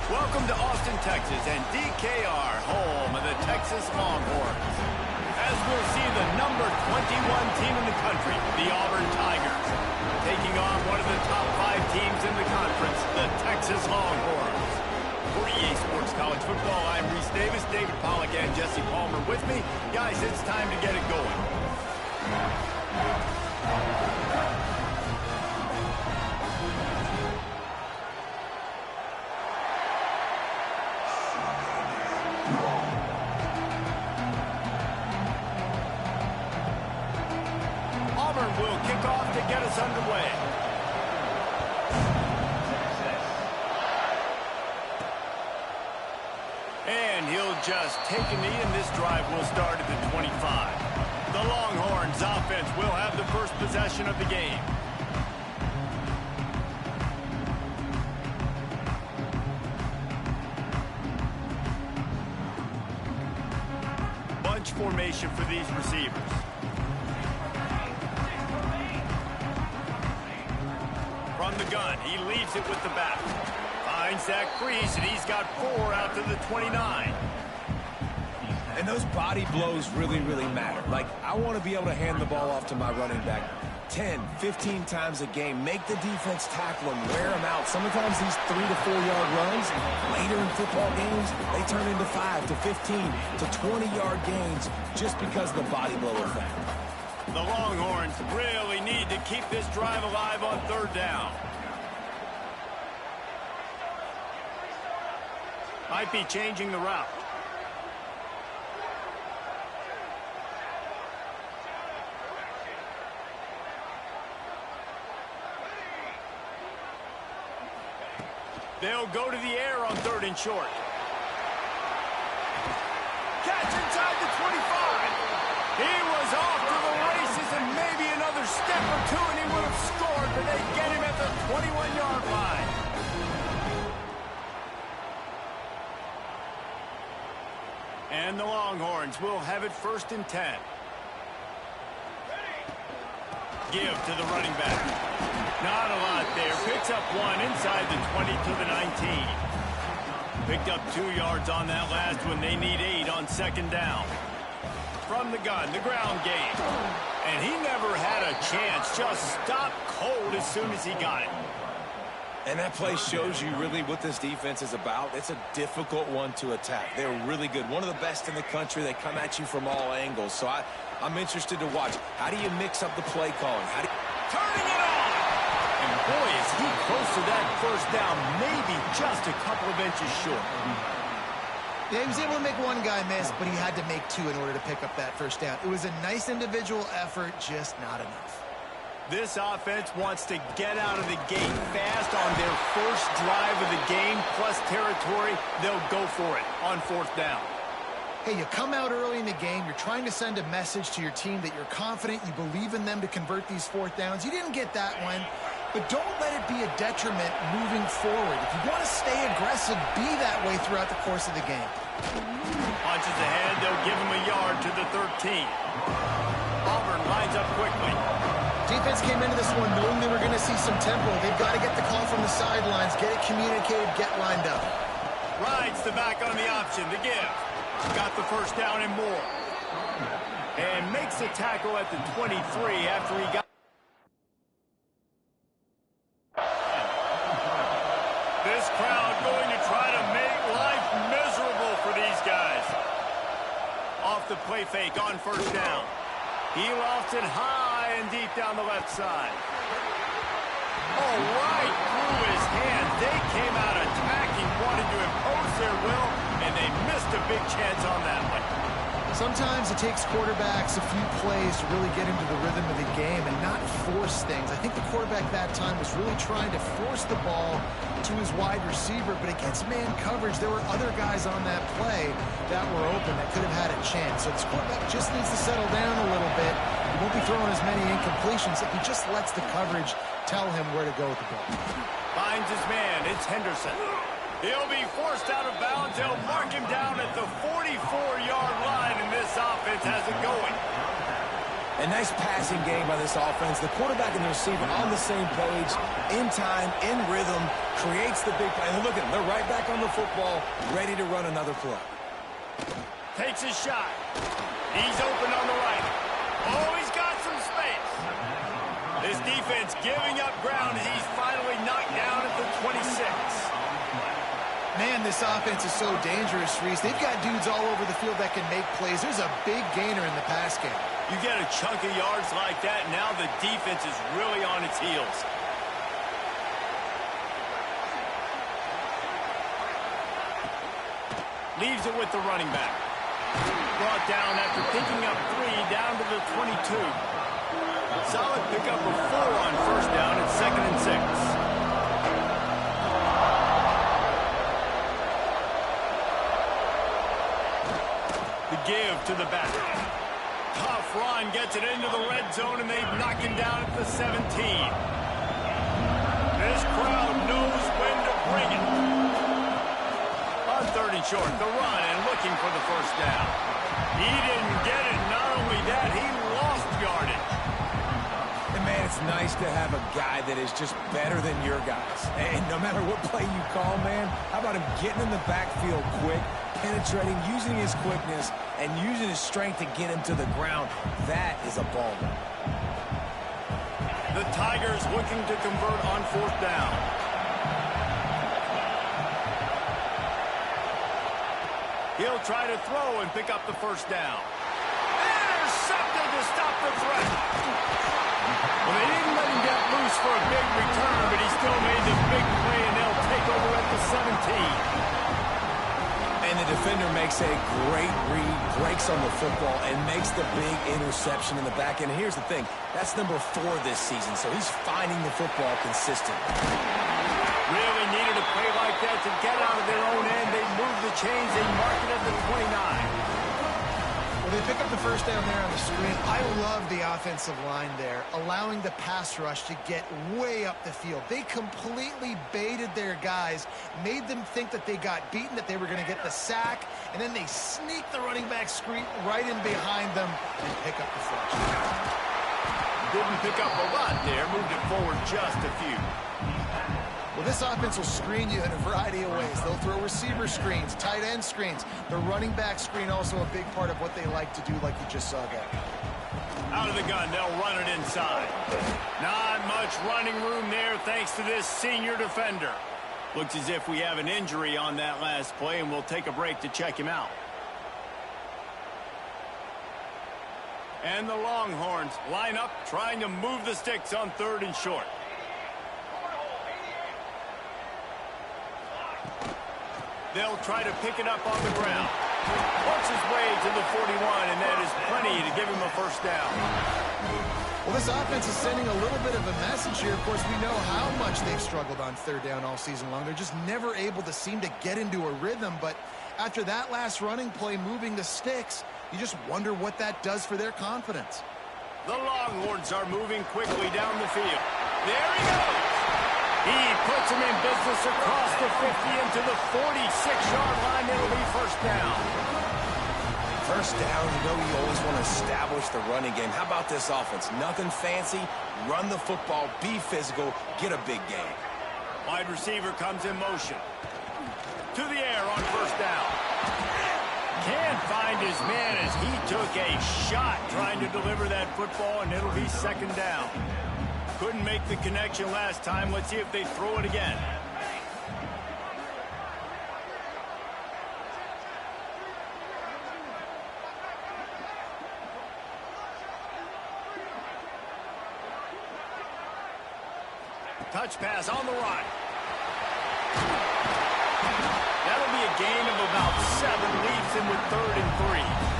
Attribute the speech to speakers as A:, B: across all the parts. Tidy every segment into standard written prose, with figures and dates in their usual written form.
A: Welcome to Austin, Texas, and DKR, home of the Texas Longhorns. As we'll see the number 21 team in the country, the Auburn Tigers, taking on one of the top 5 teams in the conference, the Texas Longhorns. For EA Sports College Football, I'm Reese Davis, David Pollack, and Jesse Palmer with me. Guys, it's time to get it going. Auburn will kick off to get us underway. And he'll just take a knee, and this drive will start at the 25. The Longhorns offense will have the first possession of the game. Bunch formation for these receivers. From the gun, he leaves it with the back. Finds that crease, and he's got 4 out to the 29.
B: And those body blows really, really matter. Like, I want to be able to hand the ball off to my running back 10, 15 times a game. Make the defense tackle him, wear him out. Sometimes these 3 to 4 yard runs, later in football games, they turn into 5 to 15 to 20 yard gains just because of the body blow effect.
A: The Longhorns really need to keep this drive alive on 3rd down. Might be changing the route. They'll go to the air on 3rd and short. Catch inside the 25. He was off to the races, and maybe another step or 2 and he would have scored, but they get him at the 21-yard line. And the Longhorns will have it 1st and 10. Give to the running back. Not a lot there. Picks up 1 inside the 20 to the 19. Picked up 2 yards on that last one. They need 8 on 2nd down. From the gun, the ground game. And he never had a chance. Just stopped cold as soon as he got it.
B: And that play shows you really what this defense is about. It's a difficult one to attack. They're really good. One of the best in the country. They come at you from all angles. So I'm interested to watch. How do you mix up the play calling?
A: Turning it on! And boy, is he close to that 1st down. Maybe just a couple of inches short.
C: Yeah, he was able to make 1 guy miss, but he had to make 2 in order to pick up that 1st down. It was a nice individual effort, just not enough.
A: This offense wants to get out of the gate fast on their first drive of the game, plus territory. They'll go for it on 4th down.
C: Hey, you come out early in the game, you're trying to send a message to your team that you're confident, you believe in them to convert these 4th downs. You didn't get that one, but don't let it be a detriment moving forward. If you want to stay aggressive, be that way throughout the course of the game.
A: Punches ahead, they'll give him a yard to the 13. Auburn lines up quickly.
C: Defense came into this one knowing they were going to see some tempo. They've got to get the call from the sidelines, get it communicated, get lined up.
A: Rides the back on the option to give. Got the 1st down and more. And makes the tackle at the 23 after he got... This crowd going to try to make life miserable for these guys. Off the play fake on 1st down. He lofts it high and deep down the left side. Oh, right through his hand. They came out attacking, wanting to impose their will, and they missed a big chance on that one.
C: Sometimes it takes quarterbacks a few plays to really get into the rhythm of the game and not force things. I think the quarterback that time was really trying to force the ball to his wide receiver, but against man coverage, there were other guys on that play that were open that could have had a chance. So this quarterback just needs to settle down a little bit. He won't be throwing as many incompletions if he just lets the coverage tell him where to go with the ball.
A: Finds his man. It's Henderson. He'll be forced out of bounds. They'll mark him down at the 44-yard line, and this offense has it going.
B: A nice passing game by this offense. The quarterback and the receiver on the same page, in time, in rhythm, creates the big play. And look at them. They're right back on the football, ready to run another play.
A: Takes a shot. He's open on the right. Oh, he's got some space. This defense giving up ground as he's finally knocked down at the 26.
C: Man, this offense is so dangerous, Reese. They've got dudes all over the field that can make plays. There's a big gainer in the pass game.
A: You get a chunk of yards like that, now the defense is really on its heels. Leaves it with the running back. Brought down after picking up 3 down to the 22. Solid pickup of 4 on first down at 2nd and 6. The give to the back. Tough run gets it into the red zone, and they've knocked him down at the 17. This crowd knows when to bring it. On 3rd and short, the run and looking for the first down. He didn't get it. Not only that, he lost yardage.
B: And man, it's nice to have a guy that is just better than your guys. And no matter what play you call, man, how about him getting in the backfield quick, penetrating, using his quickness, and using his strength to get him to the ground. That is a baller.
A: The Tigers looking to convert on 4th down. He'll try to throw and pick up the first down. Intercepted to stop the threat. Well, they didn't let him get loose for a big return, but he still made the big play, and they'll take over at the 17.
B: And the defender makes a great read, breaks on the football, and makes the big interception in the back end. And here's the thing, that's number 4 this season, so he's finding the football consistent.
A: Really needed a play like that to get out of their own end. They moved the chains. They marked it at the 29.
C: Well, they pick up the first down there on the screen. I love the offensive line there, allowing the pass rush to get way up the field. They completely baited their guys, made them think that they got beaten, that they were going to get the sack, and then they sneak the running back screen right in behind them and pick up the first.
A: Didn't pick up a lot there, moved it forward just a few.
C: Well, this offense will screen you in a variety of ways. They'll throw receiver screens, tight end screens. The running back screen also a big part of what they like to do, like you just saw there.
A: Out of the gun, they'll run it inside. Not much running room there thanks to this senior defender. Looks as if we have an injury on that last play, and we'll take a break to check him out. And the Longhorns line up, trying to move the sticks on 3rd and short. They'll try to pick it up on the ground. Works his way to the 41, and that is plenty to give him a first down.
C: Well, this offense is sending a little bit of a message here. Of course, we know how much they've struggled on 3rd down all season long. They're just never able to seem to get into a rhythm. But after that last running play, moving the sticks, you just wonder what that does for their confidence.
A: The Longhorns are moving quickly down the field. There he goes. He puts him in business across the 50 into the 46-yard line. It'll be first down.
B: First down, you know you always want to establish the running game. How about this offense? Nothing fancy. Run the football, be physical, get a big gain.
A: Wide receiver comes in motion. To the air on first down. Can't find his man as he took a shot trying to deliver that football, and it'll be 2nd down. Couldn't make the connection last time. Let's see if they throw it again. Touch pass on the right. That'll be a gain of about 7, leaves him with 3rd and 3.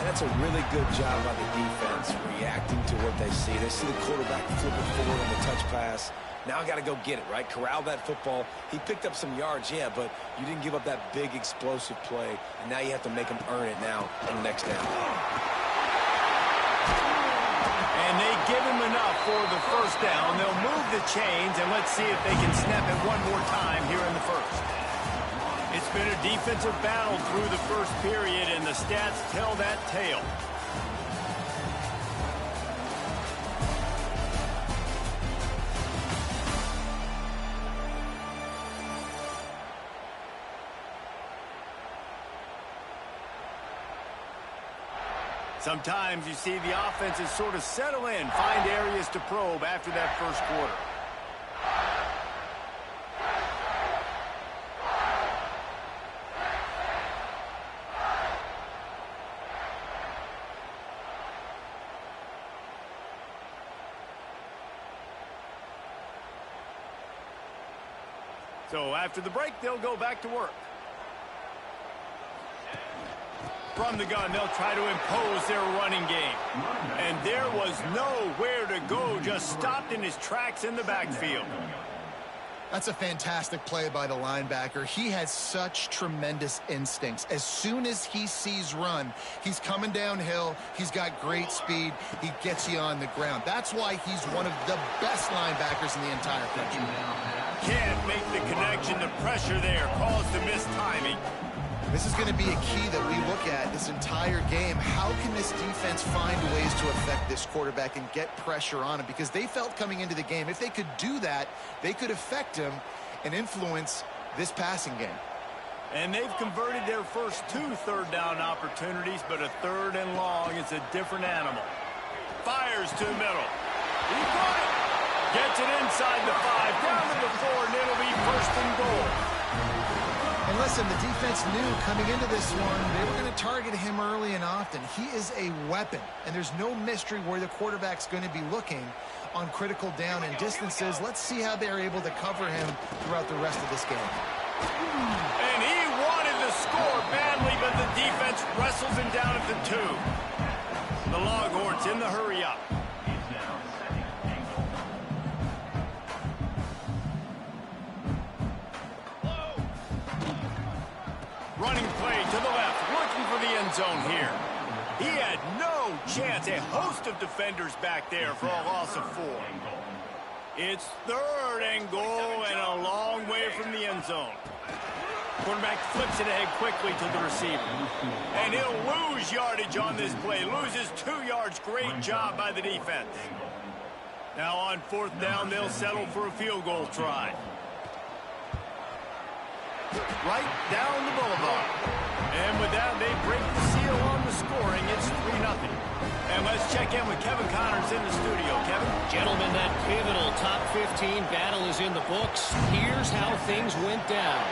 B: That's a really good job by the defense, reacting to what they see. They see the quarterback flip it forward on the touch pass. Now I got to go get it, right? Corral that football. He picked up some yards, yeah, but you didn't give up that big explosive play, and now you have to make him earn it now on the next down.
A: And they give him enough for the first down. They'll move the chains, and let's see if they can snap it one more time here in the first. It's been a defensive battle through the first period, and the stats tell that tale. Sometimes you see the offenses sort of settle in, find areas to probe after that first quarter. So after the break, they'll go back to work. From the gun, they'll try to impose their running game. And there was nowhere to go, just stopped in his tracks in the backfield.
C: That's a fantastic play by the linebacker. He has such tremendous instincts. As soon as he sees run, he's coming downhill. He's got great speed. He gets you on the ground. That's why he's one of the best linebackers in the entire country.
A: Can't make the connection. The pressure there caused the missed timing.
C: This is going to be a key that we look at this entire game. How can this defense find ways to affect this quarterback and get pressure on him? Because they felt coming into the game, if they could do that, they could affect him and influence this passing game.
A: And they've converted their first 2 third-down opportunities, but a 3rd and long is a different animal. Fires to the middle. He got it. Gets it inside the 5, down to the 4, and it'll be 1st and goal.
C: And listen, the defense knew coming into this one, they were going to target him early and often. He is a weapon, and there's no mystery where the quarterback's going to be looking on critical down and distances. Let's see how they're able to cover him throughout the rest of this game.
A: And he wanted to score badly, but the defense wrestles him down at the 2. The Longhorns in the hurry up. Running play to the left, looking for the end zone here. He had no chance. A host of defenders back there for a loss of 4. It's 3rd and goal and a long way from the end zone. Quarterback flips it ahead quickly to the receiver. And he'll lose yardage on this play. Loses 2 yards. Great job by the defense. Now on 4th down, they'll settle for a field goal try. Right down the boulevard. And with that, they break the seal on the scoring. It's 3-0. And let's check in with Kevin Connors in the studio. Kevin?
D: Gentlemen, that pivotal top 15 battle is in the books. Here's how things went down.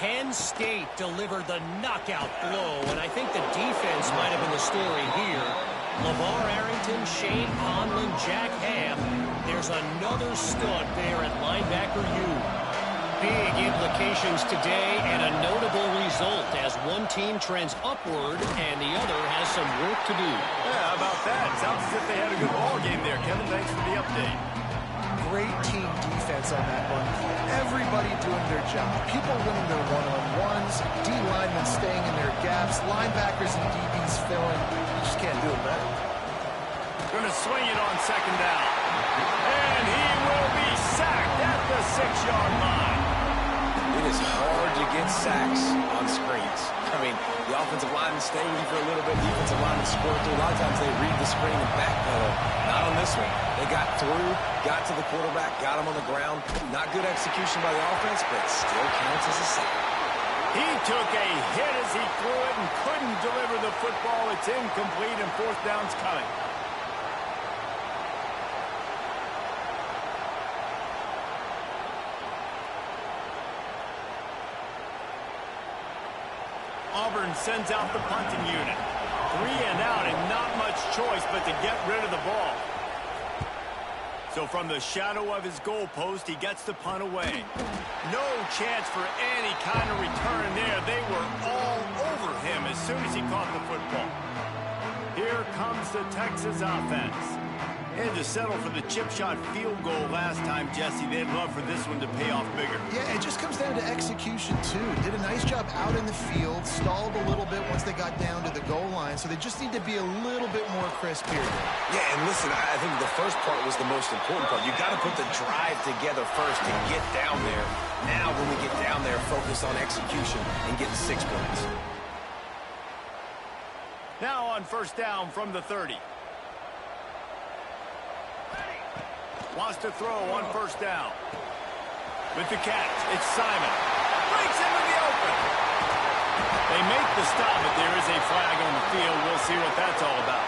D: Penn State delivered the knockout blow, and I think the defense might have been the story here. LeVar Arrington, Shane Conlon, Jack Ham. There's another stud there at linebacker U. Big implications today and a notable result as one team trends upward and the other has some work to do.
A: Yeah, how about that? Sounds as if they had a good ball game there. Kevin, thanks for the update.
C: Great team defense on that run play. Everybody doing their job. People winning their one-on-ones, D linemen staying in their gaps, linebackers and DBs filling. You just can't do it better.
A: Going to swing it on 2nd down. And he will be sacked at the 6-yard line.
B: It is hard to get sacks on screens. I mean, the offensive linemen stay with you for a little bit. Defensive linemen score through. A lot of times they read the screen and backpedal. Not on this one. They got through, got to the quarterback, got him on the ground. Not good execution by the offense, but still counts as a sack.
A: He took a hit as he threw it and couldn't deliver the football. It's incomplete and 4th down's coming. Auburn sends out the punting unit. 3 and out and not much choice but to get rid of the ball. So from the shadow of his goalpost, he gets the punt away. No chance for any kind of return there. They were all over him as soon as he caught the football. Here comes the Texas offense. Had to settle for the chip shot field goal last time, Jesse. They'd love for this one to pay off bigger.
C: Yeah, it just comes down to execution, too. Did a nice job out in the field, stalled a little bit once they got down to the goal line, so they just need to be a little bit more crisp here.
B: Yeah, and listen, I think the first part was the most important part. You got to put the drive together first and get down there. Now, when we get down there, focus on execution and getting 6 points.
A: Now on 1st down from the 30. Wants to throw on 1st down. With the catch, it's Simon. Breaks into the open. They make the stop, but there is a flag on the field. We'll see what that's all about.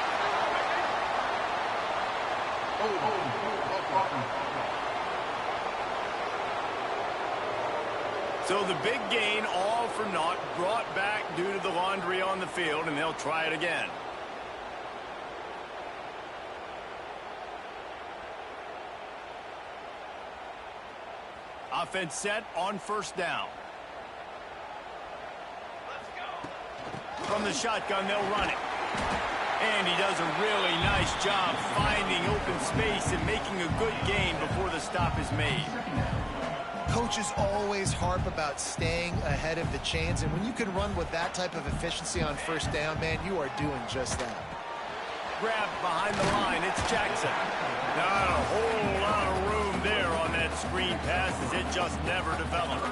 A: So the big gain, all for naught, brought back due to the laundry on the field, and they'll try it again. Offense set on first down. From the shotgun, they'll run it. And he does a really nice job finding open space and making a good gain before the stop is made.
C: Coaches always harp about staying ahead of the chains, and when you can run with that type of efficiency on first down, man, you are doing just that.
A: Grabbed behind the line, it's Jackson. Not a whole lot of room there on that screen pass as it just never developed.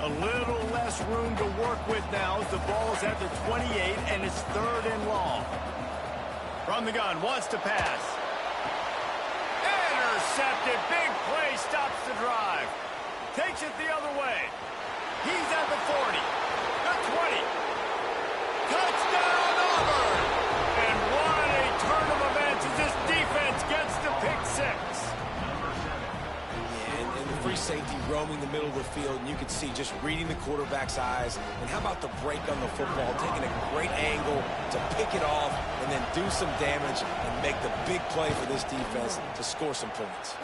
A: A little less room to work with now as the ball's at the 28 and it's 3rd and long. From the gun, wants to pass. Intercepted, big play, stops the drive. Takes it the other way. He's at the 40, the 20. Touchdown, Auburn! And what a turn of events as this defense gets to pick 6.
B: And the free safety roaming the middle of the field, and you can see just reading the quarterback's eyes. And how about the break on the football, taking a great angle to pick it off and then do some damage and make the big play for this defense to score some points.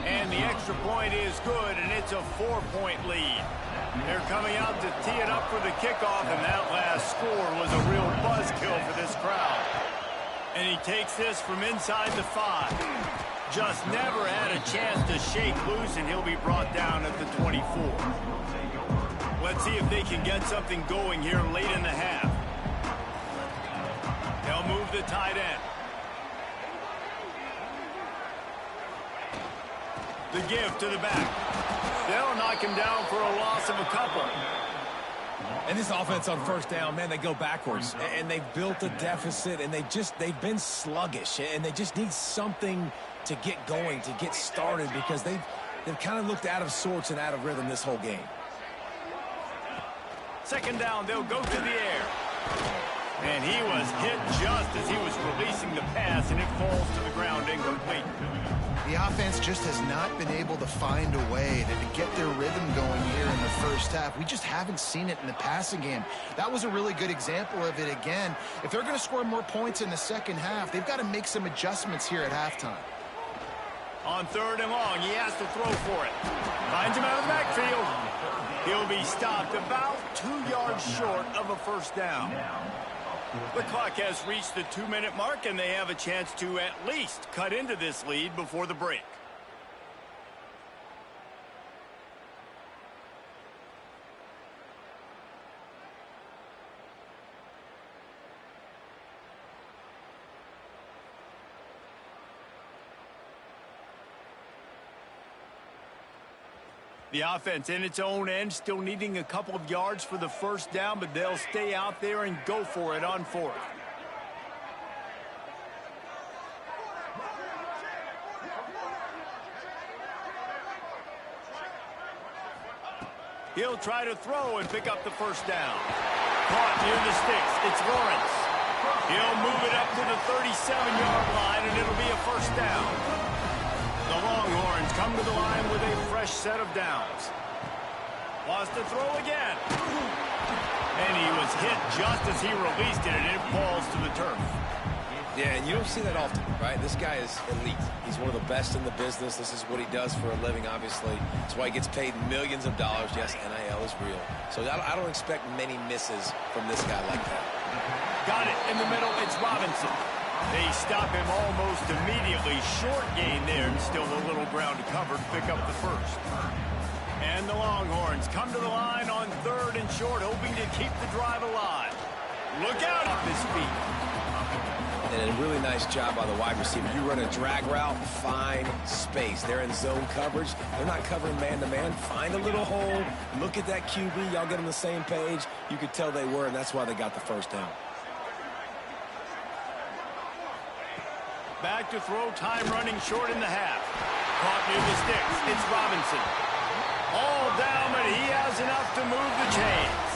A: And the extra point is good, and it's a 4-point lead. They're coming out to tee it up for the kickoff, and that last score was a real buzzkill for this crowd. And he takes this from inside the 5. Just never had a chance to shake loose, and he'll be brought down at the 24. Let's see if they can get something going here late in the half. They'll move the tight end. The give to the back. They'll knock him down for a loss of a couple.
B: And this offense on first down, man, they go backwards. And they've built a deficit, and they've been sluggish. And they just need something to get going, to get started, because they've kind of looked out of sorts and out of rhythm this whole game.
A: 2nd down, they'll go to the air. And he was hit just as he was releasing the pass, and it falls to the ground incomplete.
C: The offense just has not been able to find a way to get their rhythm going here in the first half. We just haven't seen it in the passing game. That was a really good example of it again. If they're going to score more points in the second half, they've got to make some adjustments here at halftime.
A: On 3rd and long, he has to throw for it. Finds him out of the backfield. He'll be stopped about 2 yards short of a first down. The clock has reached the 2-minute mark, and they have a chance to at least cut into this lead before the break. The offense in its own end, still needing a couple of yards for the first down, but they'll stay out there and go for it on 4th. He'll try to throw and pick up the first down. Caught near the sticks. It's Lawrence. He'll move it up to the 37-yard line, and it'll be a first down. The Longhorns come to the line with a fresh set of downs. Wants to throw again. And he was hit just as he released it, and it falls to the turf.
B: Yeah, and you don't see that often, right? This guy is elite. He's one of the best in the business. This is what he does for a living, obviously. That's why he gets paid millions of dollars. Yes, NIL is real. So I don't expect many misses from this guy like that.
A: Got it in the middle. It's Robinson. They stop him almost immediately. Short gain there, and still a little ground covered. Pick up the first. And the Longhorns come to the line on 3rd and short, hoping to keep the drive alive. Look out off his feet.
B: And a really nice job by the wide receiver. You run a drag route, find space. They're in zone coverage. They're not covering man-to-man. Find a little hole. Look at that QB. Y'all get on the same page. You could tell they were, and that's why they got the first down.
A: Back to throw, time running short in the half. Caught near the sticks. It's Robinson. All down, but he has enough to move the chains.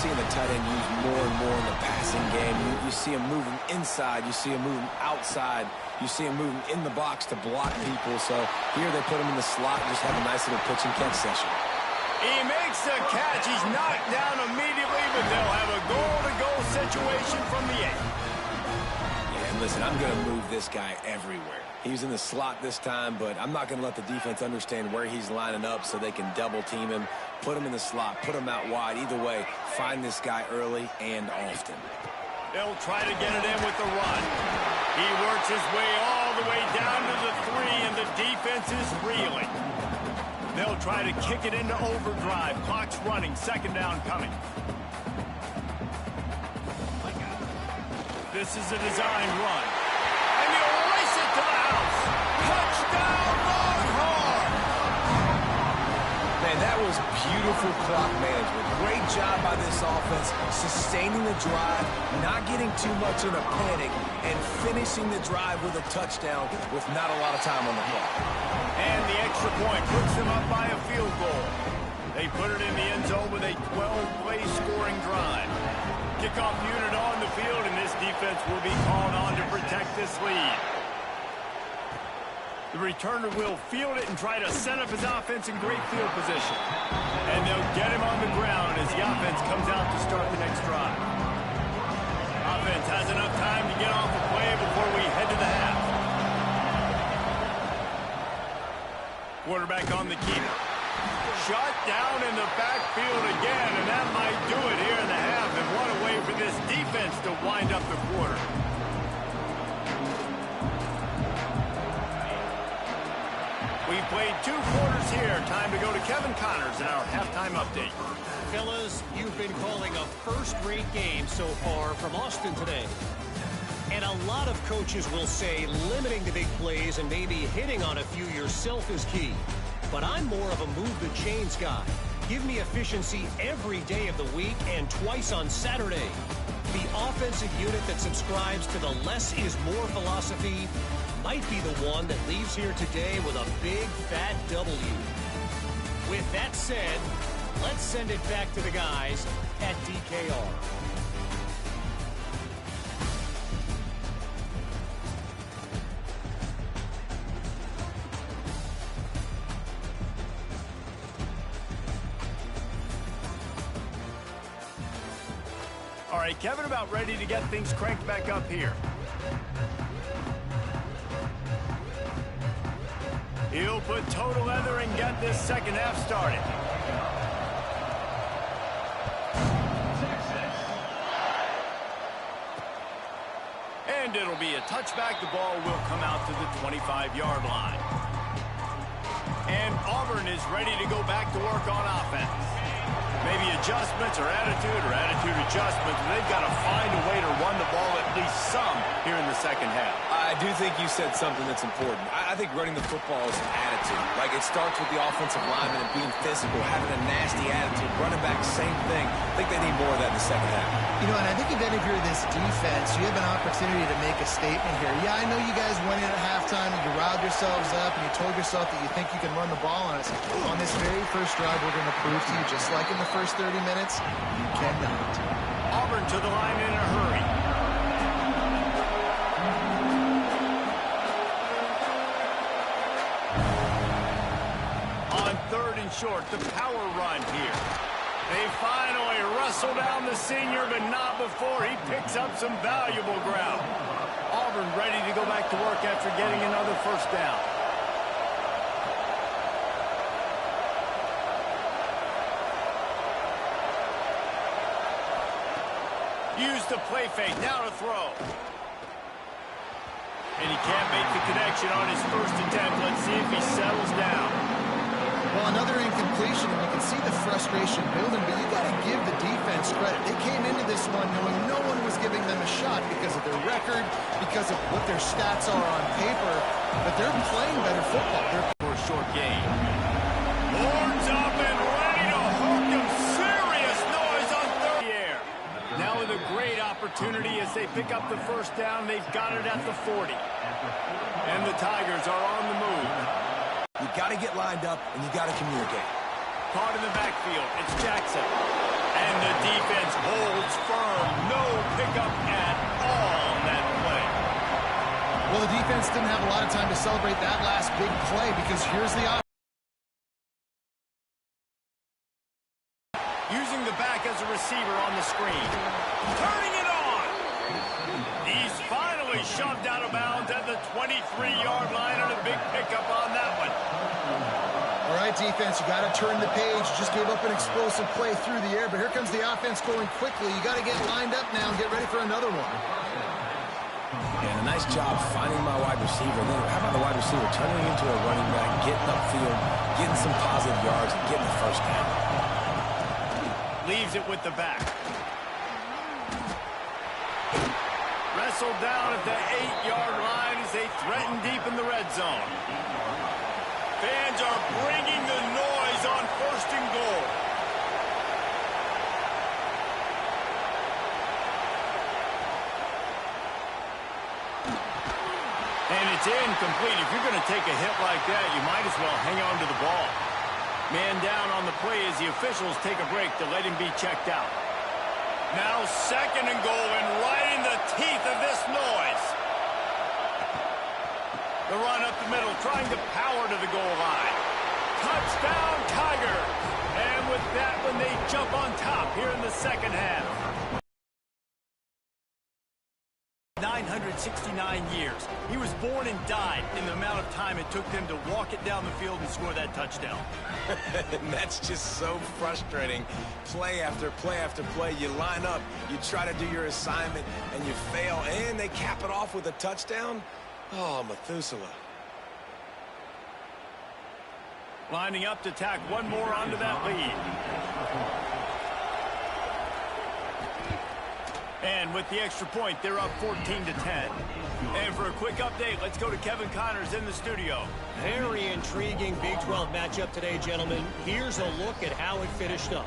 B: seeing the tight end used more and more in the passing game. You see him moving inside. You see him moving outside. You see him moving in the box to block people. So here they put him in the slot and just have a nice little pitch and catch session.
A: He makes the catch. He's knocked down immediately, but they'll have a goal-to-goal situation from the 8.
B: Yeah, and listen, I'm going to move this guy everywhere. He was in the slot this time, but I'm not going to let the defense understand where he's lining up so they can double-team him, put him in the slot, put him out wide. Either way, find this guy early and often.
A: They'll try to get it in with the run. He works his way all the way down to the 3, and the defense is reeling. They'll try to kick it into overdrive. Clock's running. Second down coming. This is a design run. And he'll race it to the house. Touchdown, Longhorn!
B: Man, that was beautiful clock management. Great job by this offense, sustaining the drive, not getting too much in a panic, and finishing the drive with a touchdown with not a lot of time on the clock.
A: And the extra point puts them up by a field goal. They put it in the end zone with a 12-play scoring drive. Kickoff unit on the field, and this defense will be called on to protect this lead. The returner will field it and try to set up his offense in great field position. And they'll get him on the ground as the offense comes out to start the next drive. Offense has enough time to get off the play before we head to the half. Quarterback on the keeper. Shot down in the backfield again, and that might do it here in the half. And what a way for this defense to wind up the quarter. We've played 2 quarters here. Time to go to Kevin Connors in our halftime update.
D: Fellas, you've been calling a first-rate game so far from Austin today. And a lot of coaches will say limiting the big plays and maybe hitting on a few yourself is key. But I'm more of a move-the-chains guy. Give me efficiency every day of the week and twice on Saturday. The offensive unit that subscribes to the less is more philosophy might be the one that leaves here today with a big, fat W. With that said, let's send it back to the guys at DKR.
A: All right, Kevin, about ready to get things cranked back up here. He'll put total leather and get this second half started. And it'll be a touchback. The ball will come out to the 25-yard line. And Auburn is ready to go back to work on offense. Maybe adjustments or attitude adjustments. They've got to find a way to run the ball at least some here in the second half.
B: I do think you said something that's important. I think running the football is an attitude. Like, it starts with the offensive lineman and being physical, having a nasty attitude. Running back, same thing. I think they need more of that in the second half.
C: You know, and I think if any of you are this defense, you have an opportunity to make a statement here. Yeah, I know you guys went in at halftime and you riled yourselves up and you told yourself that you think you can run the ball on us. On this very first drive, we're going to prove to you, just like in the first 30 minutes, you cannot.
A: Auburn to the line in a hurry. On 3rd and short, the power run here. They finally wrestle down the senior, but not before he picks up some valuable ground. Auburn ready to go back to work after getting another first down. Use the play fake, now to throw. And he can't make the connection on his first attempt. Let's see if he settles down.
C: Well, another incompletion, and you can see the frustration building, but you got to give the defense credit. They came into this one knowing no one was giving them a shot because of their record, because of what their stats are on paper, but they're playing better football. They're
A: for a short gain. Horns up and ready to hook him. Serious noise on 30 air. Now with a great opportunity as they pick up the first down. They've got it at the 40. And the Tigers are on the move.
B: You got to get lined up, and you got to communicate.
A: Caught in the backfield. It's Jackson. And the defense holds firm. No pickup at all on that play.
C: Well, the defense didn't have a lot of time to celebrate that last big play because here's the offense.
A: Using the back as a receiver on the screen. Turning it on. He's finally shoved out of bounds at the 23-yard line, and a big pickup on that one.
C: All right, defense, you got to turn the page. You just gave up an explosive play through the air, but here comes the offense going quickly. You got to get lined up now and get ready for another one.
B: And a nice job finding my wide receiver. Then how about the wide receiver turning into a running back, getting upfield, getting some positive yards, and getting the first down.
A: Leaves it with the back. Wrestled down at the 8-yard line as they threaten deep in the red zone. Fans are bringing the noise on 1st and goal. And it's incomplete. If you're going to take a hit like that, you might as well hang on to the ball. Man down on the play as the officials take a break to let him be checked out. Now 2nd and goal, and right in the teeth of this noise. The run up the middle, trying to power to the goal line. Touchdown, Tigers! And with that one, they jump on top here in the second half. 969 years. He was born and died in the amount of time it took them to walk it down the field and score that touchdown.
B: And that's just so frustrating. Play after play after play. You line up, you try to do your assignment, and you fail, and they cap it off with a touchdown? Oh, Methuselah.
A: Lining up to tack one more onto that lead. And with the extra point, they're up 14-10. And for a quick update, let's go to Kevin Connors in the studio.
D: Very intriguing Big 12 matchup today, gentlemen. Here's a look at how it finished up.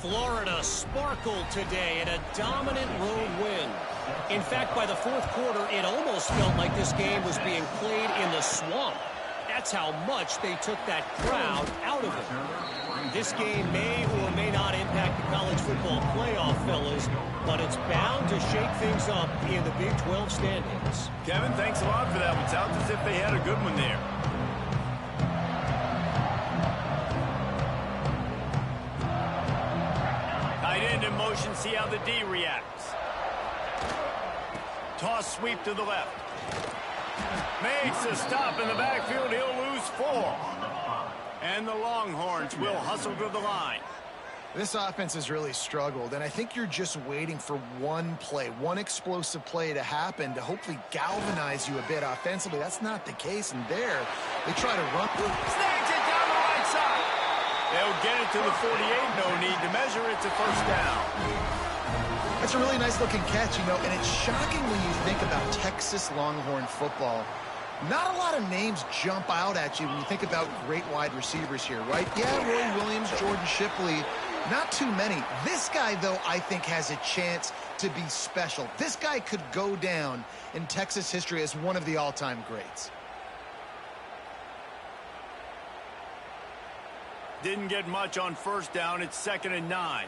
D: Florida sparkled today in a dominant road win. In fact, by the 4th quarter, it almost felt like this game was being played in the swamp. That's how much they took that crowd out of it. This game may or may not impact the college football playoff, fellas, but it's bound to shake things up in the Big 12 standings.
A: Kevin, thanks a lot for that. It sounds as if they had a good one there. Tight end in motion, see how the D reacts. Toss sweep to the left. Makes a stop in the backfield. He'll lose 4. And the Longhorns will hustle to the line.
C: This offense has really struggled, and I think you're just waiting for one play, one explosive play to happen to hopefully galvanize you a bit offensively. That's not the case, and there, they try to run.
A: Snags it down the right side. They'll get it to the 48. No need to measure. It's a first down.
C: It's a really nice-looking catch, you know, and it's shocking when you think about Texas Longhorn football. Not a lot of names jump out at you when you think about great wide receivers here, right? Yeah, Roy Williams, Jordan Shipley, not too many. This guy, though, I think has a chance to be special. This guy could go down in Texas history as one of the all-time greats.
A: Didn't get much on first down. It's 2nd and 9.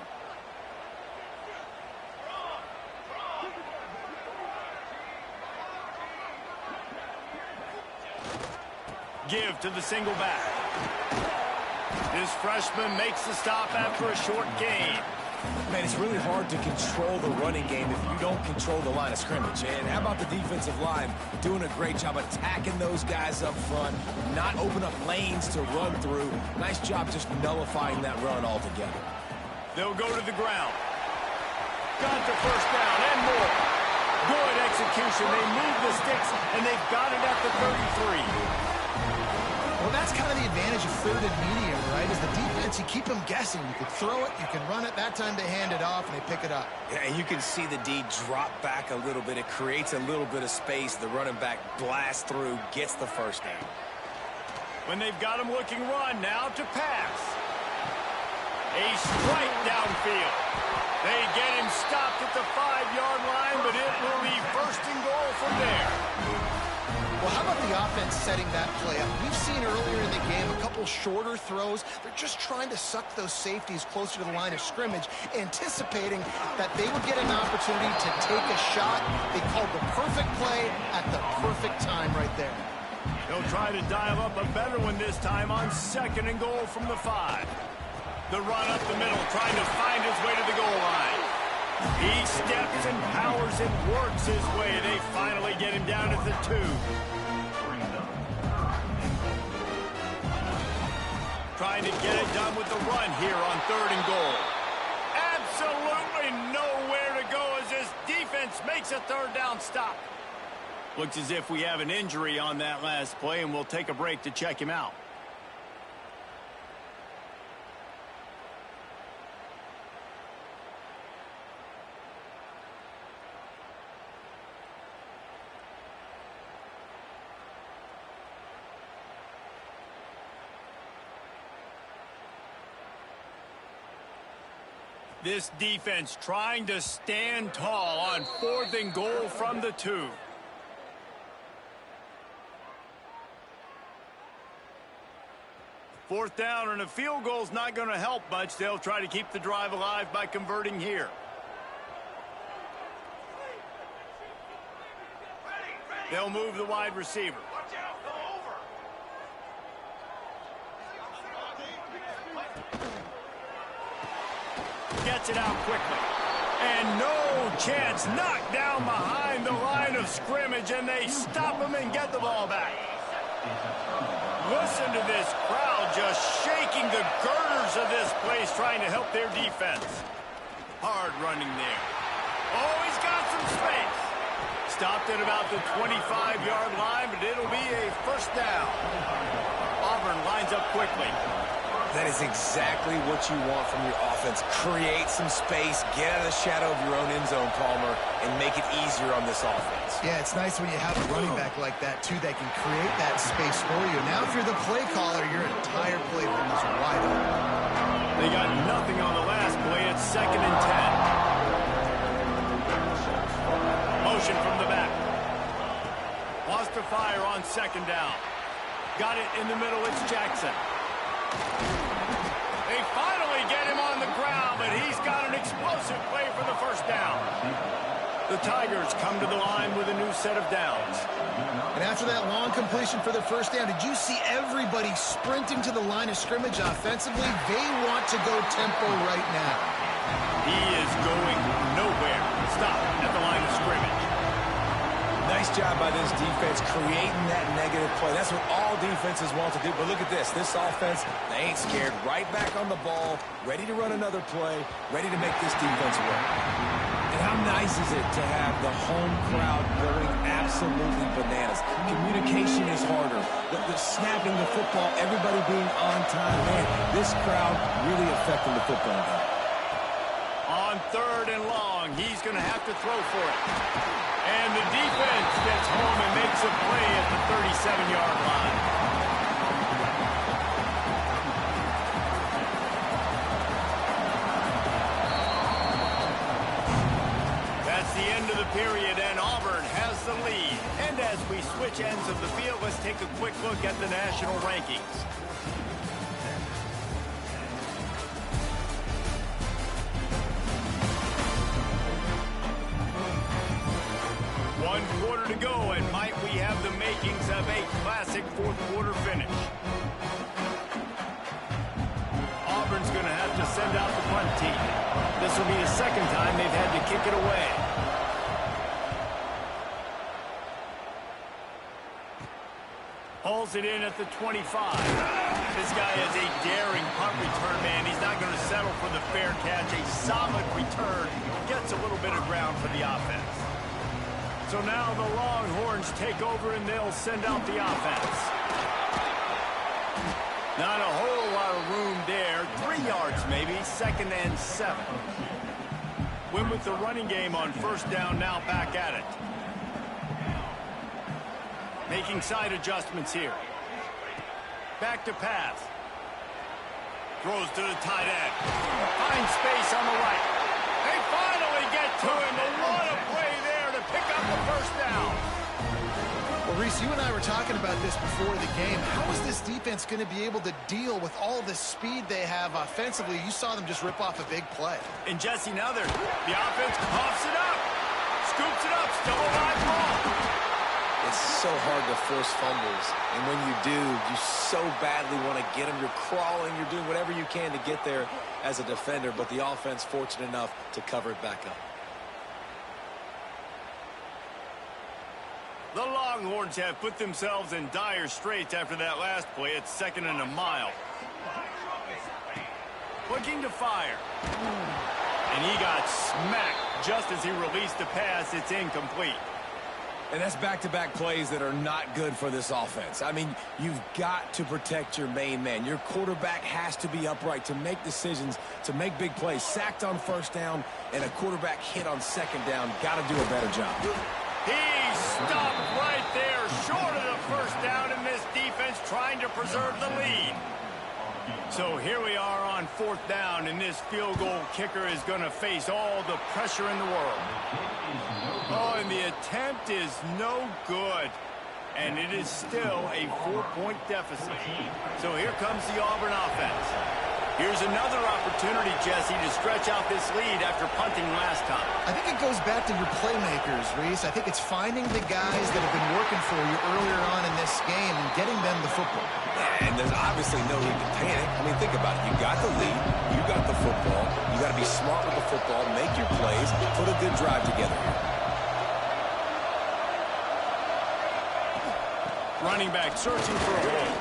A: Give to the single back. This freshman makes the stop after a short gain.
B: Man, it's really hard to control the running game if you don't control the line of scrimmage. And how about the defensive line doing a great job attacking those guys up front, not open up lanes to run through. Nice job just nullifying that run altogether.
A: They'll go to the ground. Got the first down and more. Good execution. They move the sticks, and they've got it at the 33.
C: Well, that's kind of the advantage of 3rd and medium, right? Is the defense, you keep them guessing. You can throw it, you can run it. That time they hand it off, and they pick it up.
B: Yeah, and you can see the D drop back a little bit. It creates a little bit of space. The running back blasts through, gets the first down.
A: When they've got him looking run, now to pass. A strike downfield. They get him stopped at the 5-yard line, but it will be 1st and goal from there.
C: Well, how about the offense setting that play up? We've seen earlier in the game a couple shorter throws. They're just trying to suck those safeties closer to the line of scrimmage, anticipating that they would get an opportunity to take a shot. They called the perfect play at the perfect time right there.
A: He'll try to dial up a better one this time on 2nd and goal from the 5. The run up the middle, trying to find his way to the goal line. He steps and powers and works his way. They finally get him down at the 2. Trying to get it done with the run here on 3rd and goal. Absolutely nowhere to go as this defense makes a 3rd down stop. Looks as if we have an injury on that last play, and we'll take a break to check him out. This defense trying to stand tall on 4th and goal from the 2. Fourth down, and a field goal's not going to help much. They'll try to keep the drive alive by converting here. They'll move the wide receiver. Gets it out quickly. And no chance. Knocked down behind the line of scrimmage, and they stop him and get the ball back. Listen to this crowd just shaking the girders of this place, trying to help their defense. Hard running there. Oh, he's got some space. Stopped at about the 25-yard line, but it'll be a 1st down. Auburn lines up quickly.
B: That is exactly what you want from your offense. Create some space, get out of the shadow of your own end zone, Palmer, and make it easier on this offense.
C: Yeah, it's nice when you have a running back like that, too, that can create that space for you. Now, if you're the play caller, your entire play room is wide open.
A: They got nothing on the last play. It's 2nd and 10. Motion from the back. Wants to fire on 2nd down. Got it in the middle. It's Jackson. They finally get him on the ground, but he's got an explosive play for the 1st down. The Tigers come to the line with a new set of downs.
C: And after that long completion for the 1st down, did you see everybody sprinting to the line of scrimmage offensively? They want to go tempo right now.
A: He is going nowhere. Stop at the line of scrimmage.
B: Nice job by this defense creating that negative play. That's what all defenses want to do. But look at this. This offense, they ain't scared. Right back on the ball, ready to run another play, ready to make this defense work. And how nice is it to have the home crowd going absolutely bananas? Communication is harder. The snapping the football, everybody being on time. Man, this crowd really affecting the football game.
A: On 3rd and long, he's going to have to throw for it. And the defense gets home and makes a play at the 37-yard line. That's the end of the period, and Auburn has the lead. And as we switch ends of the field, let's take a quick look at the national rankings. One quarter to go, and might we have the makings of a classic 4th quarter finish. Auburn's going to have to send out the punt team. This will be the 2nd time they've had to kick it away. Hauls it in at the 25. This guy is a daring punt return man. He's not going to settle for the fair catch. A solid return. Gets a little bit of ground for the offense. So now the Longhorns take over and they'll send out the offense. Not a whole lot of room there. 3 yards maybe, 2nd and 7. Win with the running game on 1st down, now back at it. Making side adjustments here. Back to pass. Throws to the tight end. Finds space on the right. They finally get to him. But what a play there to pick up the 1st down.
C: Well, Reese, you and I were talking about this before the game. How is this defense going to be able to deal with all the speed they have offensively? You saw them just rip off a big play.
A: And Jesse, now the offense coughs it up. Scoops it up. Still a live ball.
B: It's so hard to force fumbles. And when you do, you so badly want to get them. You're crawling. You're doing whatever you can to get there as a defender. But the offense fortunate enough to cover it back up.
A: The Longhorns have put themselves in dire straits after that last play. It's 2nd and a mile. Looking to fire. And he got smacked just as he released the pass. It's incomplete.
B: And that's back-to-back plays that are not good for this offense. I mean, you've got to protect your main man. Your quarterback has to be upright to make decisions, to make big plays. Sacked on 1st down and a quarterback hit on 2nd down. Got to do a better job.
A: He stopped right there, short of the 1st down, and this defense trying to preserve the lead. So here we are on 4th down, and this field goal kicker is going to face all the pressure in the world. Oh, and the attempt is no good. And it is still a 4-point deficit. So here comes the Auburn offense. Here's another opportunity, Jesse, to stretch out this lead after punting last time.
C: I think it goes back to your playmakers, Reese. I think it's finding the guys that have been working for you earlier on in this game and getting them the football.
B: And there's obviously no need to panic. I mean, think about it. You got the lead. You got the football. You got to be smart with the football, make your plays, put a good drive together here.
A: Running back searching for a hole.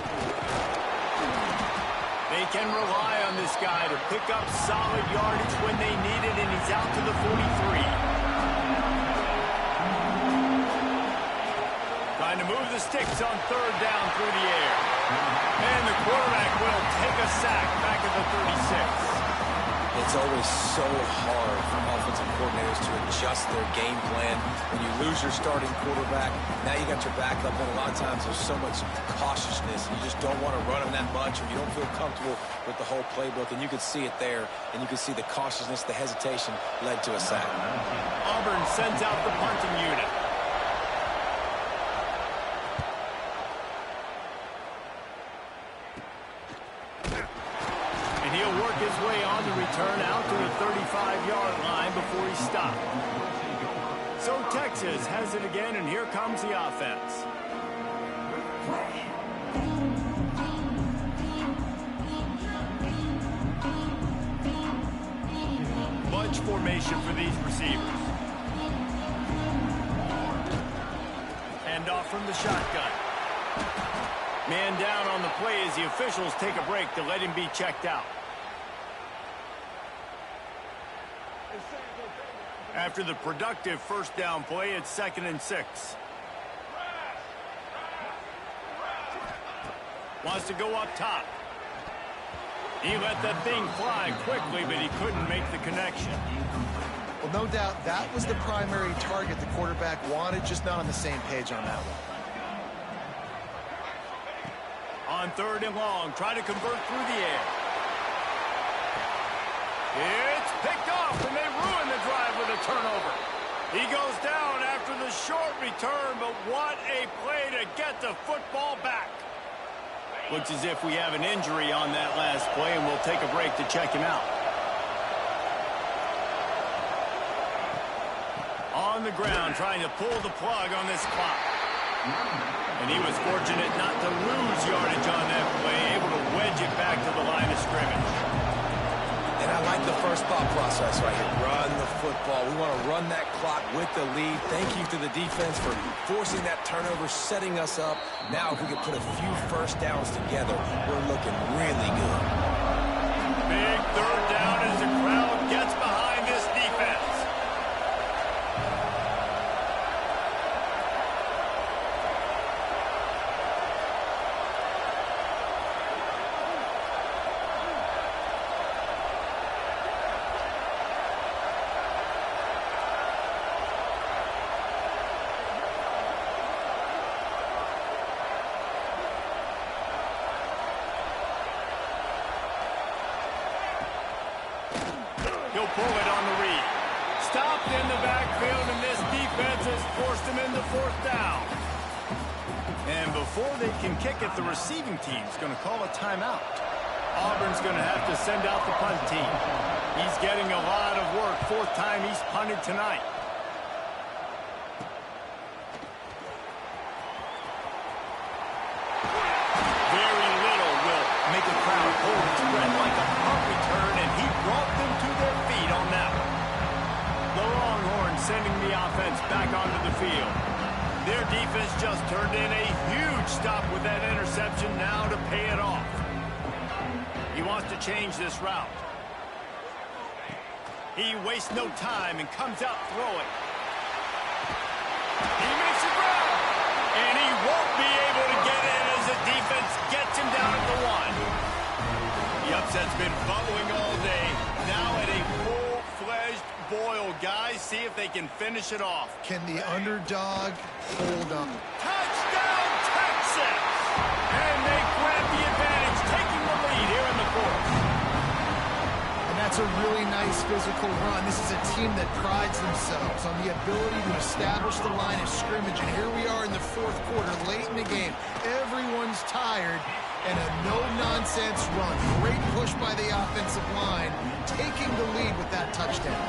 A: They can rely on this guy to pick up solid yardage when they need it, and he's out to the 43. Trying to move the sticks on 3rd down through the air. And the quarterback will take a sack back at the 36.
B: It's always so hard for offensive coordinators to adjust their game plan. When you lose your starting quarterback, now you got your backup, and a lot of times there's so much cautiousness. You just don't want to run them that much, or you don't feel comfortable with the whole playbook, and you could see it there, and you could see the cautiousness, the hesitation led to a sack.
A: Auburn sends out the punting unit. He'll work his way on the return out to the 35-yard line before he stopped. So Texas has it again, and here comes the offense. Bunch formation for these receivers. Hand off from the shotgun. Man down on the play as the officials take a break to let him be checked out. After the productive 1st down play, it's 2nd and 6. Wants to go up top. He let that thing fly quickly, but he couldn't make the connection.
C: Well, no doubt that was the primary target the quarterback wanted, just not on the same page on that one.
A: On 3rd and long, trying to convert through the air. It's picked off, and they ruin the drive with a turnover. He goes down after the short return, but what a play to get the football back. Looks as if we have an injury on that last play, and we'll take a break to check him out. On the ground, trying to pull the plug on this clock. And he was fortunate not to lose yardage on that play, able to wedge it back to the line of scrimmage.
B: And I like the first thought process right here. Run the football. We want to run that clock with the lead. Thank you to the defense for forcing that turnover, setting us up. Now if we can put a few 1st downs together, we're looking really good.
A: Big 3rd down as the crowd gets behind this defense. He'll pull it on the read. Stopped in the backfield, and this defense has forced him into 4th down. And before they can kick it, the receiving team's going to call a timeout. Auburn's going to have to send out the punt team. He's getting a lot of work. Fourth time he's punted tonight. Very little will make a crowd hold its breath like a punt return, and he brought them to their feet on that one. The Longhorns sending the offense back onto the field. Their defense just turned in a huge stop with that interception, now to pay it off. He wants to change this route. He wastes no time and comes out throwing. He makes a grab, and he won't be able to get in as the defense gets him down at the 1. The upset's been bubbling all day. Now at a full-fledged boil. Guys, see if they can finish it off.
C: Can the underdog hold on?
A: Touchdown, Texas! And they grab the advantage, taking the lead here in the fourth.
C: And that's a really nice physical run. This is a team that prides themselves on the ability to establish the line of scrimmage. And here we are in the fourth quarter, late in the game. Everyone's tired, and a no-nonsense run. Great push by the offensive line, taking the lead with that touchdown.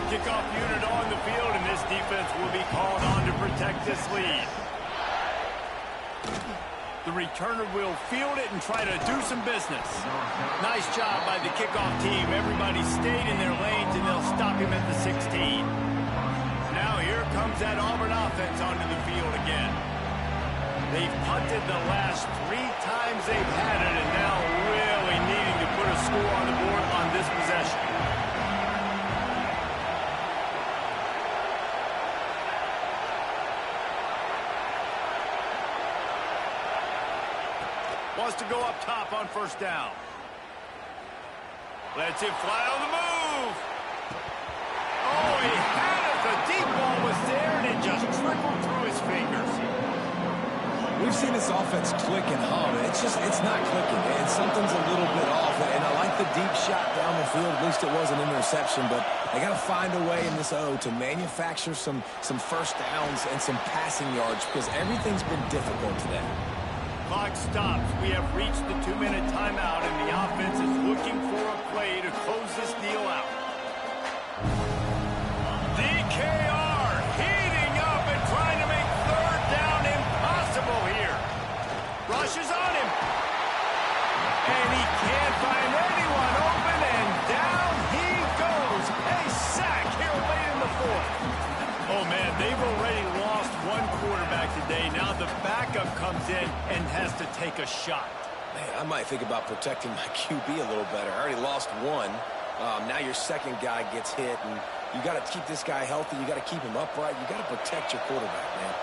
A: Kickoff unit on the field, and this defense will be called on to protect this lead. The returner will field it and try to do some business. Nice job by the kickoff team. Everybody stayed in their lanes, and they'll stop him at the 16. Now here comes that Auburn offense onto the field again. They've punted the last 3 times they've had it, and now really needing to put a score on the board on this possession. Wants to go up top on first down. Lets it fly on the move. Oh, he had it. The deep ball was there, and it just trickled through his fingers.
B: We've seen this offense click and hum. It's not clicking, and something's a little bit off. And I like the deep shot down the field. At least it was an interception, but they got to find a way in this O to manufacture some first downs and some passing yards because everything's been difficult today.
A: Clock stops. We have reached the 2-minute timeout, and the offense is looking for a play to close this deal out. DKR heating up and trying to make third down impossible here. Rushes on him. And he can't find anyone open, and down he goes. A sack here late in the fourth. Oh, man, they've already lost one quarterback today. Now the backup comes in and has to take a shot.
B: Man, I might think about protecting my QB a little better. I already lost one. Now your second guy gets hit, and you got to keep this guy healthy. You got to keep him upright. You got to protect your quarterback, man.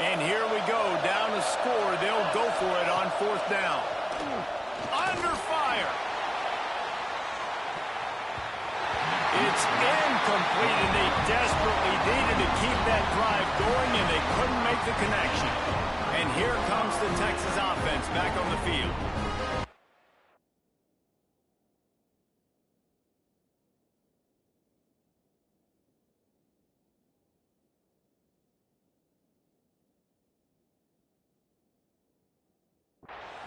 A: And here we go, down to score. They'll go for it on fourth down. Under fire. It's incomplete, and they desperately needed to keep that drive going, and they couldn't make the connection. And here comes the Texas offense back on the field.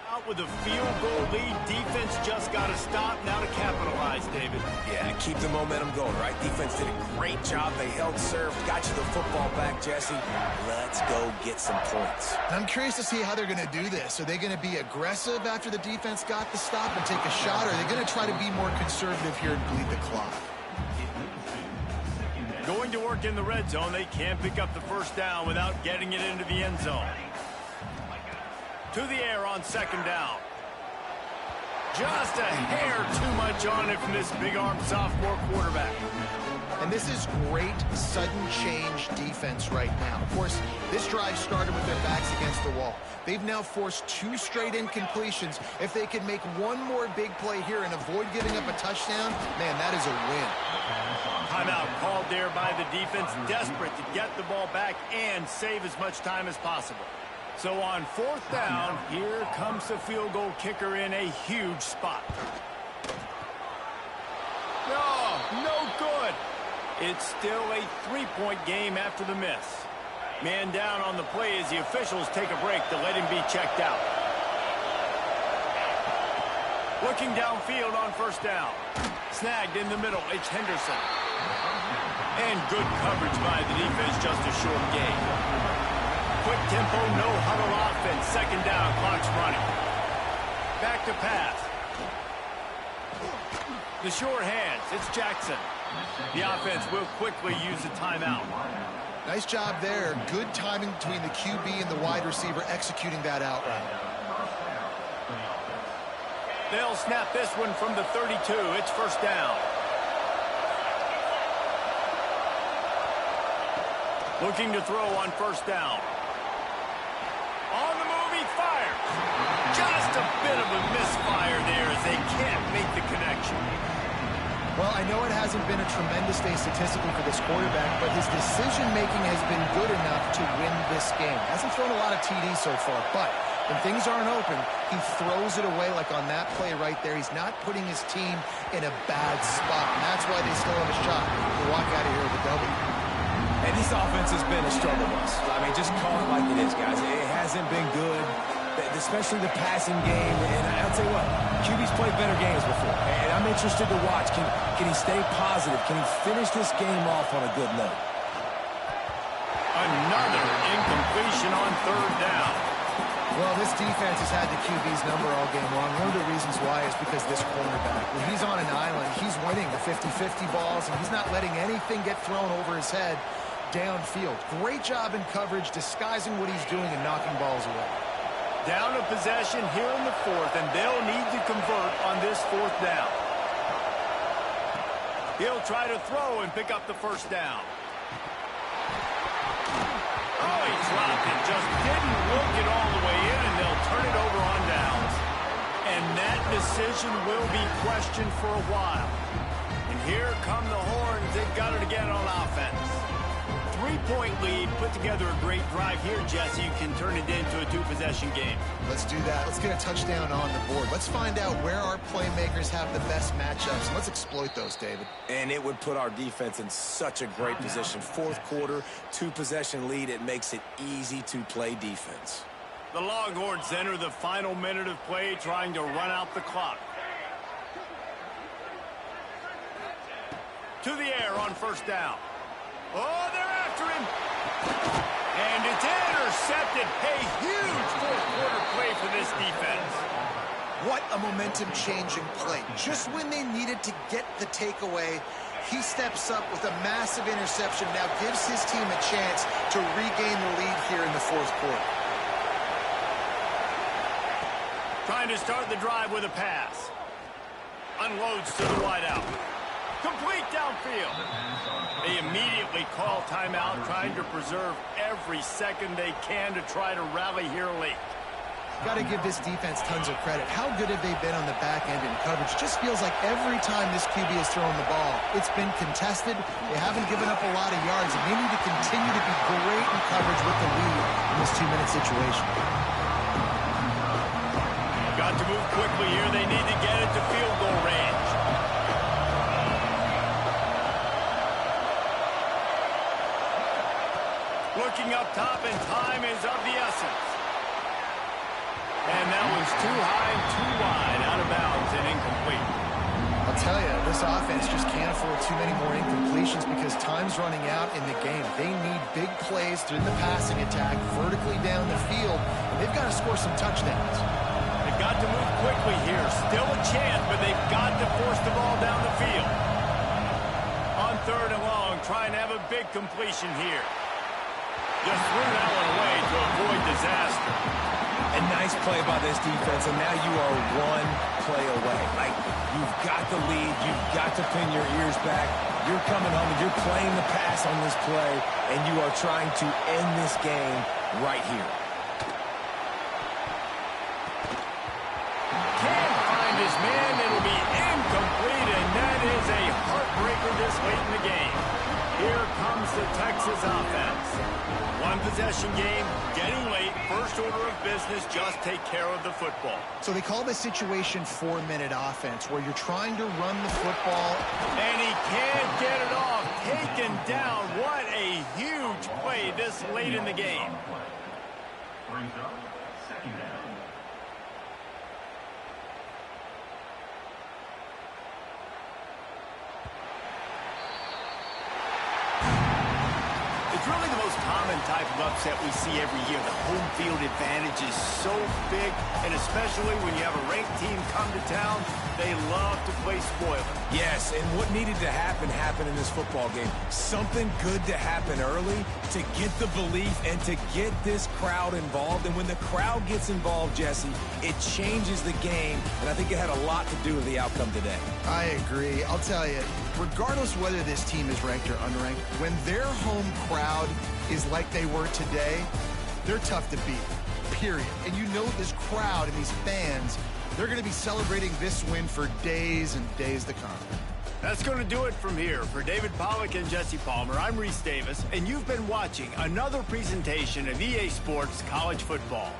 A: Out with a field goal lead, defense just got to stop now to capitalize, David.
B: Yeah, keep the momentum going, right? Defense did a great job. They held serve, got you the football back, Jesse. Let's go get some points.
C: I'm curious to see how they're going to do this. Are they going to be aggressive after the defense got the stop and take a shot, or are they going to try to be more conservative here and bleed the clock?
A: Going to work in the red zone. They can't pick up the first down without getting it into the end zone. To the air on second down. Just a hair too much on it from this big-armed sophomore quarterback.
C: And this is great sudden change defense right now. Of course, this drive started with their backs against the wall. They've now forced 2 straight incompletions. If they can make one more big play here and avoid giving up a touchdown, man, that is a win.
A: Timeout called there by the defense, desperate to get the ball back and save as much time as possible. So on fourth down, here comes the field goal kicker in a huge spot. No good. It's still a 3-point game after the miss. Man down on the play as the officials take a break to let him be checked out. Looking downfield on first down. Snagged in the middle, it's Henderson. And good coverage by the defense, just a short gain. Quick tempo, no huddle offense. Second down, clock's running. Back to pass. The short hands, it's Jackson. The offense will quickly use a timeout.
C: Nice job there. Good timing between the QB and the wide receiver executing that out route.
A: They'll snap this one from the 32. It's first down. Looking to throw on first down. On the move, he fires. Just a bit of a misfire there as they can't make the connection.
C: Well, I know it hasn't been a tremendous day statistically for this quarterback, but his decision-making has been good enough to win this game. Hasn't thrown a lot of TDs so far, but when things aren't open, he throws it away like on that play right there. He's not putting his team in a bad spot, and that's why they still have a shot to walk out of here with a W.
B: And this offense has been a struggle bus. I mean, just call it like it is, guys. It hasn't been good, especially the passing game. And I'll tell you what, QB's played better games before. And I'm interested to watch. Can he stay positive? Can he finish this game off on a good note?
A: Another incompletion on third down.
C: Well, this defense has had the QB's number all game long. One of the reasons why is because this cornerback, when he's on an island, he's winning the 50-50 balls, and he's not letting anything get thrown over his head downfield. Great job in coverage, disguising what he's doing and knocking balls away.
A: Down a possession here in the fourth, and they'll need to convert on this fourth down. He'll try to throw and pick up the first down. Oh, he dropped it. Just didn't look it all the way in, and they'll turn it over on downs. And that decision will be questioned for a while. And here come the horns. They've got it again on offense. 3-point lead, put together a great drive here, Jesse. You can turn it into a two-possession game.
C: Let's do that. Let's get a touchdown on the board. Let's find out where our playmakers have the best matchups, and let's exploit those, David.
B: And it would put our defense in such a great position. Fourth quarter, two-possession lead. It makes it easy to play defense.
A: The Longhorns enter the final minute of play, trying to run out the clock. To the air on first down. Oh, they're after him. And it's intercepted. A huge fourth-quarter play for this defense.
C: What a momentum-changing play. Just when they needed to get the takeaway, he steps up with a massive interception, now gives his team a chance to regain the lead here in the fourth quarter.
A: Trying to start the drive with a pass. Unloads to the wideout. Complete downfield. They immediately call timeout, trying to preserve every second they can to try to rally here late.
C: Got to give this defense tons of credit. How good have they been on the back end in coverage? Just feels like every time this QB has thrown the ball, it's been contested. They haven't given up a lot of yards, and they need to continue to be great in coverage with the lead in this two-minute situation.
A: Got to move quickly here. They need to get it to field goal range. Looking up top, and time is of the essence. And that was too high and too wide, out of bounds and incomplete.
C: I'll tell you, this offense just can't afford too many more incompletions because time's running out in the game. They need big plays through the passing attack, vertically down the field, and they've got to score some touchdowns.
A: They've got to move quickly here. Still a chance, but they've got to force the ball down the field. On third and long, trying to have a big completion here. Just threw that one away to avoid disaster.
B: A nice play by this defense, and now you are one play away. Like, you've got the lead, you've got to pin your ears back. You're coming home, and you're playing the pass on this play, and you are trying to end this game right here.
A: Can't find his man. It'll be incomplete, and that is a heartbreaker this late in the game. Here comes the Texas offense. One possession game, getting late, first order of business, just take care of the football.
C: So they call this situation 4-minute offense, where you're trying to run the football.
A: And he can't get it off. taken down. What a huge play this late in the game.
E: Brings up second down.
A: It's really the most common type of upset we see every year. The home field advantage is so big, and especially when you have a ranked team come to town, they love to play spoiler.
B: Yes, and what needed to happen happened in this football game. Something good to happen early to get the belief and to get this crowd involved. And when the crowd gets involved, Jesse, it changes the game, and I think it had a lot to do with the outcome today.
C: I agree. I'll tell you, regardless whether this team is ranked or unranked, when their home crowd is like they were today, they're tough to beat, period. And you know this crowd and these fans, they're going to be celebrating this win for days and days to come.
A: That's going to do it from here. For David Pollack and Jesse Palmer, I'm Reese Davis, and you've been watching another presentation of EA Sports College Football.